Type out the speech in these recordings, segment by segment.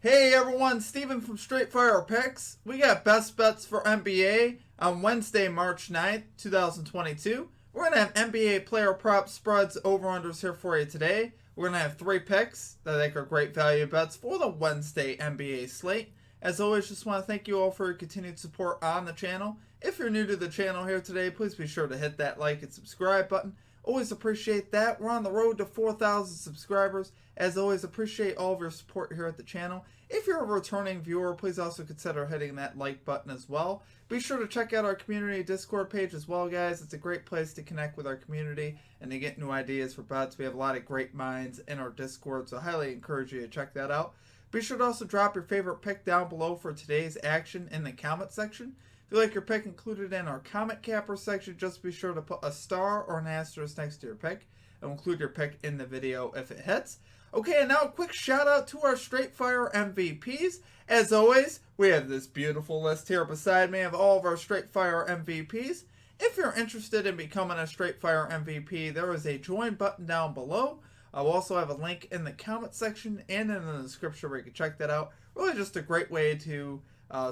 Hey everyone, Steven from Straight Fire Picks. We got best bets for NBA on Wednesday, March 9th, 2022. We're going to have NBA player prop spreads over-unders here for you today. We're going to have 3 picks that I think are great value bets for the Wednesday NBA slate. As always, just want to thank you all for your continued support on the channel. If you're new to the channel here today, please be sure to hit that like and subscribe button. Always appreciate that. We're on the road to 4,000 subscribers. As always, appreciate all of your support here at the channel. If you're a returning viewer, please also consider hitting that like button as well. Be sure to check out our community Discord page as well, guys. It's a great place to connect with our community and to get new ideas for bets. We have a lot of great minds in our Discord, so I highly encourage you to check that out. Be sure to also drop your favorite pick down below for today's action in the comment section. If you like your pick included in our comment capper section, just be sure to put a star or an asterisk next to your pick. And we'll include your pick in the video if it hits. Okay, and now a quick shout out to our Straight Fire MVPs. As always, we have this beautiful list here beside me of all of our Straight Fire MVPs. If you're interested in becoming a Straight Fire MVP, there is a join button down below. I'll also have a link in the comment section and in the description where you can check that out. Really just a great way to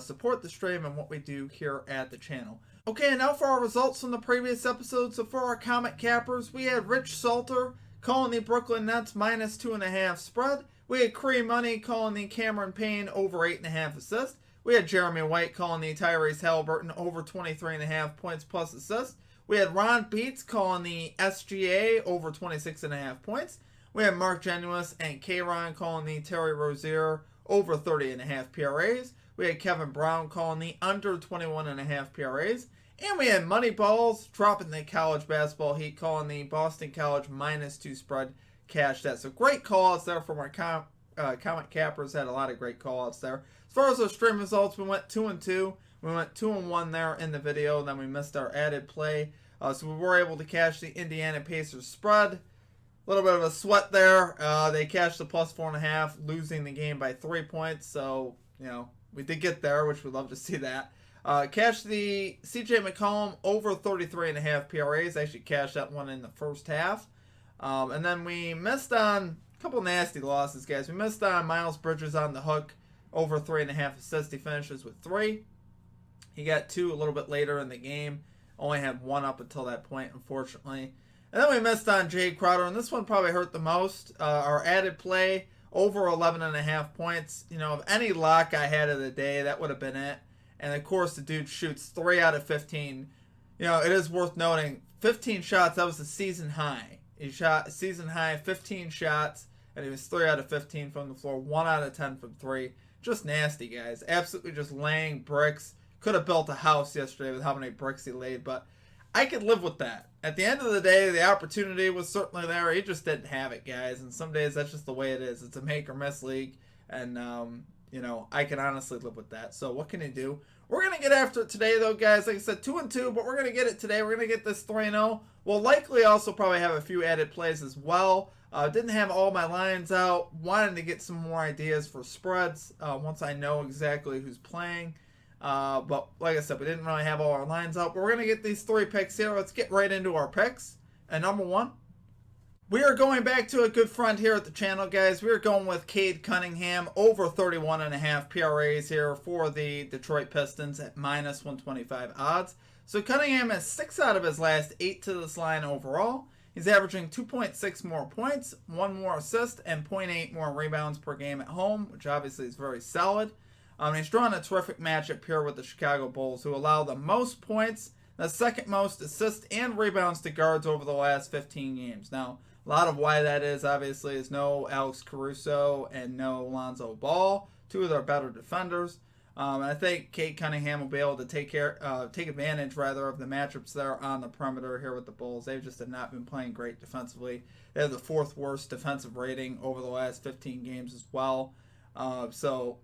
support the stream and what we do here at the channel. Okay, and now for our results from the previous episode. So for our comment cappers, we had Rich Salter calling the Brooklyn Nets minus 2.5 spread. We had Cree Money calling the Cameron Payne over 8.5 assists. We had Jeremy White calling the Tyrese Halliburton over 23.5 points plus assists. We had Ron Beats calling the SGA over 26.5 points. We had Mark Genuis and K-Ron calling the Terry Rozier over 30.5 PRAs. We had Kevin Brown calling the under 21.5 PRAs. And we had Moneyballs dropping the college basketball heat, calling the Boston College minus 2 spread cash that. So great call-outs there from our comment cappers. Had a lot of great call-outs there. As far as our stream results, we went 2-2. We went 2-1 there in the video. And then we missed our added play. So we were able to cash the Indiana Pacers spread. A little bit of a sweat there. They cashed the plus 4.5, losing the game by 3 points. So, you know, we did get there, which we'd love to see that. Cashed the CJ McCollum over 33.5 PRAs. Actually cashed that one in the first half. And then we missed on a couple nasty losses, guys. We missed on Miles Bridges on the hook, over 3.5 assists. He finishes with 3. He got 2 a little bit later in the game. Only had 1 up until that point, unfortunately. And then we missed on Jay Crowder, and this one probably hurt the most. Our added play, over 11.5 points. You know, if any lock I had of the day, that would have been it. And, of course, the dude shoots 3 out of 15. You know, it is worth noting, 15 shots, that was the season high. He shot a season high 15 shots, and he was 3 out of 15 from the floor, 1 out of 10 from 3. Just nasty, guys. Absolutely just laying bricks. Could have built a house yesterday with how many bricks he laid, but I could live with that. At the end of the day, the opportunity was certainly there. He just didn't have it, guys. And some days that's just the way it is. It's a make or miss league. And, you know, I can honestly live with that. So what can you do? We're going to get after it today, though, guys. Like I said, 2-2, but we're going to get it today. We're going to get this 3-0. We'll likely also probably have a few added plays as well. Didn't have all my lines out. Wanted to get some more ideas for spreads once I know exactly who's playing. But like I said, we didn't really have all our lines out. But we're going to get these 3 picks here. Let's get right into our picks. And number 1, we are going back to a good friend here at the channel, guys. We are going with Cade Cunningham over 31.5 PRAs here for the Detroit Pistons at minus 125 odds. So Cunningham has 6 out of his last 8 to this line overall. He's averaging 2.6 more points, 1 more assist, and 0.8 more rebounds per game at home, which obviously is very solid. He's drawn a terrific matchup here with the Chicago Bulls, who allow the most points, the second most assists and rebounds to guards over the last 15 games. Now, a lot of why that is, obviously, is no Alex Caruso and no Lonzo Ball, 2 of their better defenders. I think Cade Cunningham will be able to take advantage of the matchups there on the perimeter here with the Bulls. They just have not been playing great defensively. They have the 4th worst defensive rating over the last 15 games as well. So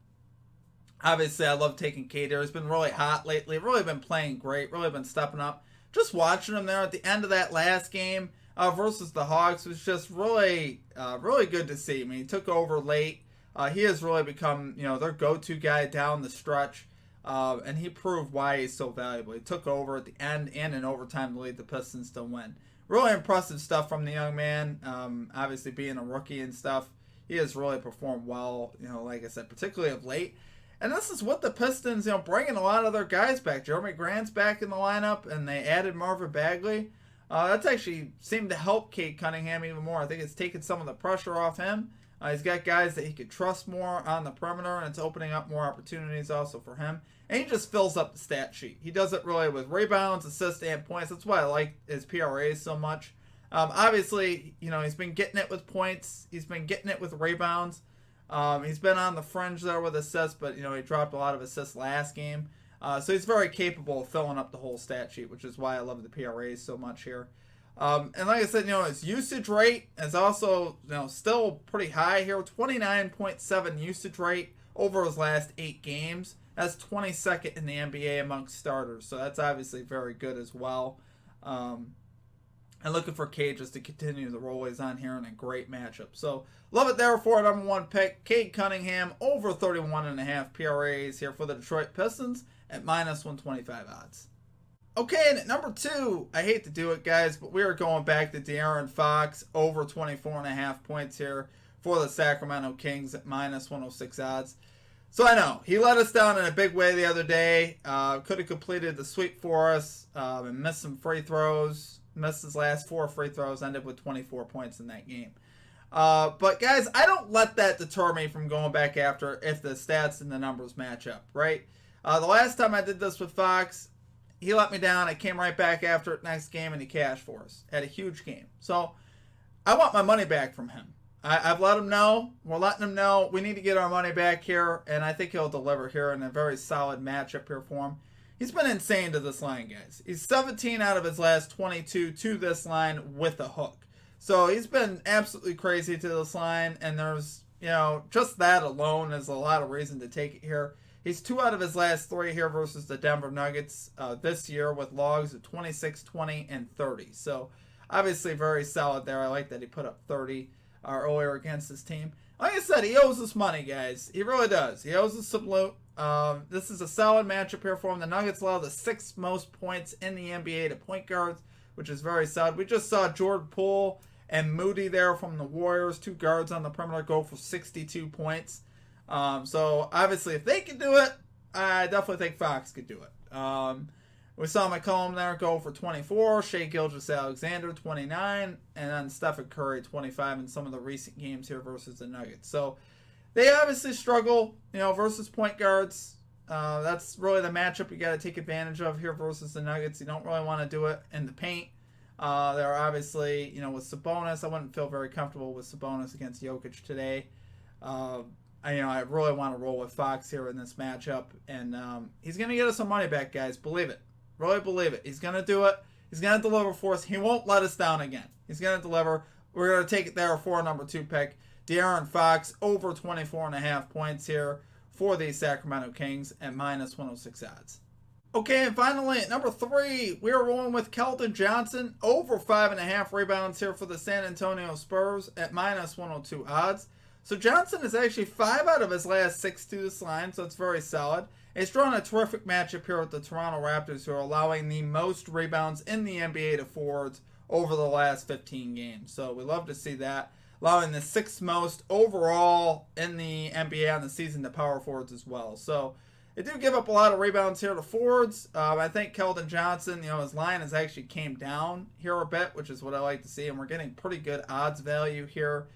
obviously, I love taking Cade here. He's been really hot lately. Really been playing great. Really been stepping up. Just watching him there at the end of that last game versus the Hawks was just really good to see. I mean, he took over late. He has really become, you know, their go-to guy down the stretch. And he proved why he's so valuable. He took over at the end and in overtime to lead the Pistons to win. Really impressive stuff from the young man. Obviously, being a rookie and stuff. he has really performed well, like I said, particularly of late. And this is with the Pistons, bringing a lot of their guys back. Jeremy Grant's back in the lineup, and they added Marvin Bagley. That's actually seemed to help Cade Cunningham even more. I think it's taken some of the pressure off him. He's got guys that he could trust more on the perimeter, and it's opening up more opportunities also for him. And he just fills up the stat sheet. He does it really with rebounds, assists, and points. That's why I like his PRAs so much. Obviously, he's been getting it with points. He's been getting it with rebounds. He's been on the fringe there with assists, but, he dropped a lot of assists last game. So he's very capable of filling up the whole stat sheet, which is why I love the PRAs so much here. And like I said, his usage rate is also, still pretty high here. 29.7 usage rate over his last 8 games. That's 22nd in the NBA amongst starters. So that's obviously very good as well. And looking for Cade just to continue the role he's on here in a great matchup. So love it there for our number 1 pick. Cade Cunningham over 31.5 PRAs here for the Detroit Pistons at minus 125 odds. Okay, and at number 2, I hate to do it, guys, but we are going back to De'Aaron Fox over 24.5 points here for the Sacramento Kings at minus 106 odds. So I know, he let us down in a big way the other day. Could have completed the sweep for us and missed some free throws. Missed his last 4 free throws, ended with 24 points in that game. But guys, I don't let that deter me from going back after if the stats and the numbers match up, right? The last time I did this with Fox, he let me down. I came right back after it next game, and he cashed for us. Had a huge game. So I want my money back from him. I've let him know. We're letting him know we need to get our money back here, and I think he'll deliver here in a very solid matchup here for him. He's been insane to this line, guys. He's 17 out of his last 22 to this line with a hook. So he's been absolutely crazy to this line, and there's, just that alone is a lot of reason to take it here. He's 2 out of his last 3 here versus the Denver Nuggets this year with logs of 26, 20, and 30. So obviously very solid there. I like that he put up 30 earlier against his team. Like I said, he owes us money, guys. He really does. He owes us some loot. This is a solid matchup here for him. The Nuggets allow the 6th most points in the NBA to point guards, which is very solid. We just saw Jordan Poole and Moody there from the Warriors, 2 guards on the perimeter, go for 62 points. So obviously if they can do it, I definitely think Fox could do it. We saw McCollum there go for 24, Shai Gilgeous-Alexander 29, and then Stephen Curry 25 in some of the recent games here versus the Nuggets. So they obviously struggle, versus point guards. That's really the matchup you got to take advantage of here versus the Nuggets. You don't really want to do it in the paint. They're obviously, with Sabonis. I wouldn't feel very comfortable with Sabonis against Jokic today. I really want to roll with Fox here in this matchup, and he's going to get us some money back, guys. Believe it. Really believe it. He's going to do it. He's going to deliver for us. He won't let us down again. He's going to deliver. We're going to take it there for our number 2 pick. De'Aaron Fox over 24.5 points here for the Sacramento Kings at minus 106 odds. Okay, and finally at number 3, we are rolling with Keldon Johnson over 5.5 rebounds here for the San Antonio Spurs at minus 102 odds. So Johnson is actually 5 out of his last 6 to this line, so it's very solid. He's drawn a terrific matchup here with the Toronto Raptors, who are allowing the most rebounds in the NBA to forwards over the last 15 games. So we love to see that. Allowing the 6th most overall in the NBA on the season to power forwards as well. So they do give up a lot of rebounds here to forwards. I think Keldon Johnson, his line has actually came down here a bit, which is what I like to see, and we're getting pretty good odds value here.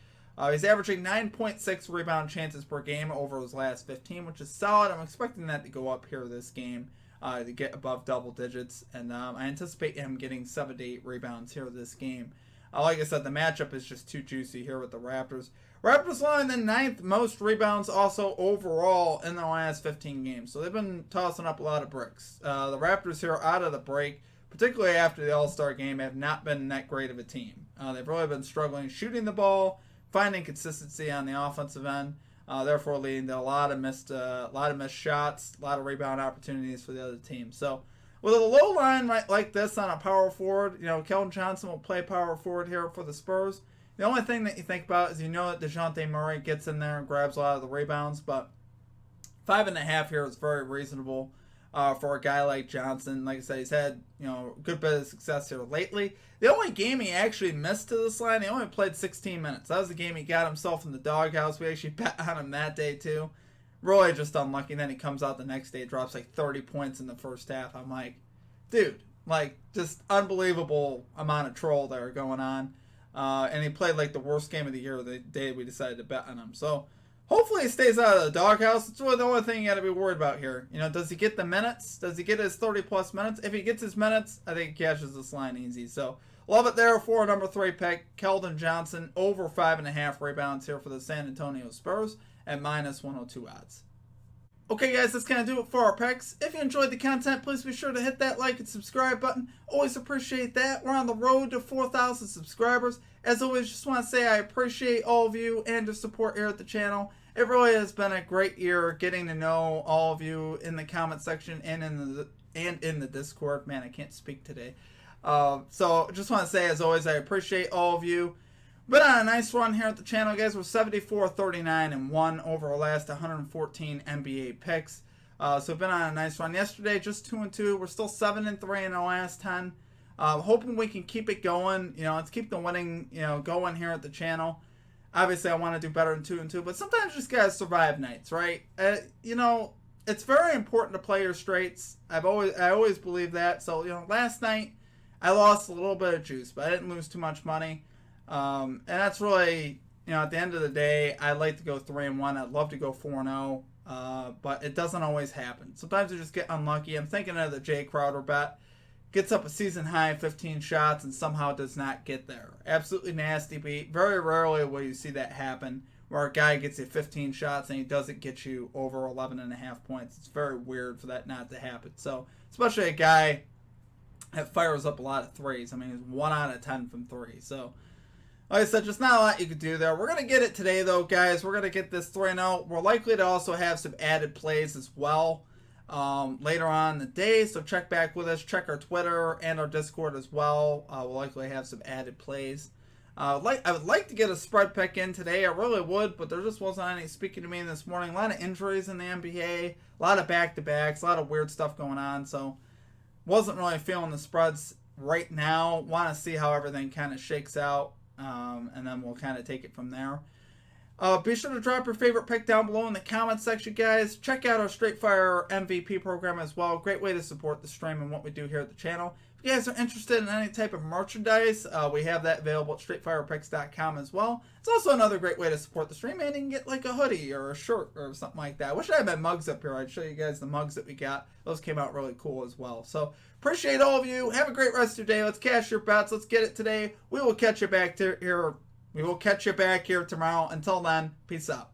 He's averaging 9.6 rebound chances per game over his last 15, which is solid. I'm expecting that to go up here this game to get above double digits, and I anticipate him getting 7 to 8 rebounds here this game. Like I said, the matchup is just too juicy here with the Raptors. Raptors allowing the 9th most rebounds also overall in the last 15 games, so they've been tossing up a lot of bricks. The Raptors here out of the break, particularly after the All-Star game, have not been that great of a team. They've really been struggling shooting the ball, finding consistency on the offensive end, therefore leading to a lot of missed shots, a lot of rebound opportunities for the other team. So with a low line like this on a power forward, Keldon Johnson will play power forward here for the Spurs. The only thing that you think about is that DeJounte Murray gets in there and grabs a lot of the rebounds, but 5.5 here is very reasonable. for a guy like Johnson. Like I said, he's had good bit of success here lately. The only game he actually missed to this line, he only played 16 minutes. That was the game he got himself in the doghouse. We actually bet on him that day too. Really just unlucky. And then he comes out the next day, drops like 30 points in the first half. I'm like, dude, like just unbelievable amount of troll there going on. And he played like the worst game of the year the day we decided to bet on him. So hopefully he stays out of the doghouse. It's really the only thing you got to be worried about here. Does he get the minutes? Does he get his 30-plus minutes? If he gets his minutes, I think he catches this line easy. So love it there for number 3 pick, Keldon Johnson, over 5.5 rebounds here for the San Antonio Spurs at minus 102 odds. Okay, guys, that's going to do it for our picks. If you enjoyed the content, please be sure to hit that like and subscribe button. Always appreciate that. We're on the road to 4,000 subscribers. As always, just want to say I appreciate all of you and your support here at the channel. It really has been a great year getting to know all of you in the comment section and in the Discord. Man, I can't speak today. So just want to say, as always, I appreciate all of you. Been on a nice run here at the channel, guys. We're 74, 39, and 1 over our last 114 NBA picks. So been on a nice run. Yesterday, just 2-2. We're still 7-3 in our last 10. Hoping we can keep it going. Let's keep the winning, going here at the channel. Obviously, I want to do better than 2-2, but sometimes you just gotta survive nights, right? It's very important to play your straights. I always believe that. So last night I lost a little bit of juice, but I didn't lose too much money. And that's really, at the end of the day, I'd like to go 3-1. I'd love to go 4-0, but it doesn't always happen. Sometimes you just get unlucky. I'm thinking of the Jay Crowder bet. Gets up a season high 15 shots and somehow does not get there. Absolutely nasty beat. Very rarely will you see that happen, where a guy gets you 15 shots and he doesn't get you over 11.5 points. It's very weird for that not to happen. So, especially a guy that fires up a lot of threes. I mean, he's 1 out of 10 from 3. So, like I said, just not a lot you could do there. We're going to get it today, though, guys. We're going to get this 3-0. We're likely to also have some added plays as well later on in the day. So check back with us. Check our Twitter and our Discord as well. We'll likely have some added plays. I would like to get a spread pick in today. I really would, but there just wasn't any speaking to me this morning. A lot of injuries in the NBA. A lot of back-to-backs. A lot of weird stuff going on. So wasn't really feeling the spreads right now. Want to see how everything kind of shakes out. And then we'll kind of take it from there. Be sure to drop your favorite pick down below in the comments section, guys. Check out our Straight Fire MVP program as well. Great way to support the stream and what we do here at the channel. If you guys are interested in any type of merchandise, we have that available at straightfirepicks.com as well. It's also another great way to support the stream, and you can get like a hoodie or a shirt or something like that. I wish I had my mugs up here. I'd show you guys the mugs that we got. Those came out really cool as well. So appreciate all of you. Have a great rest of your day. Let's cash your bets. Let's get it today. We will catch you back here. We will catch you back here tomorrow. Until then, peace out.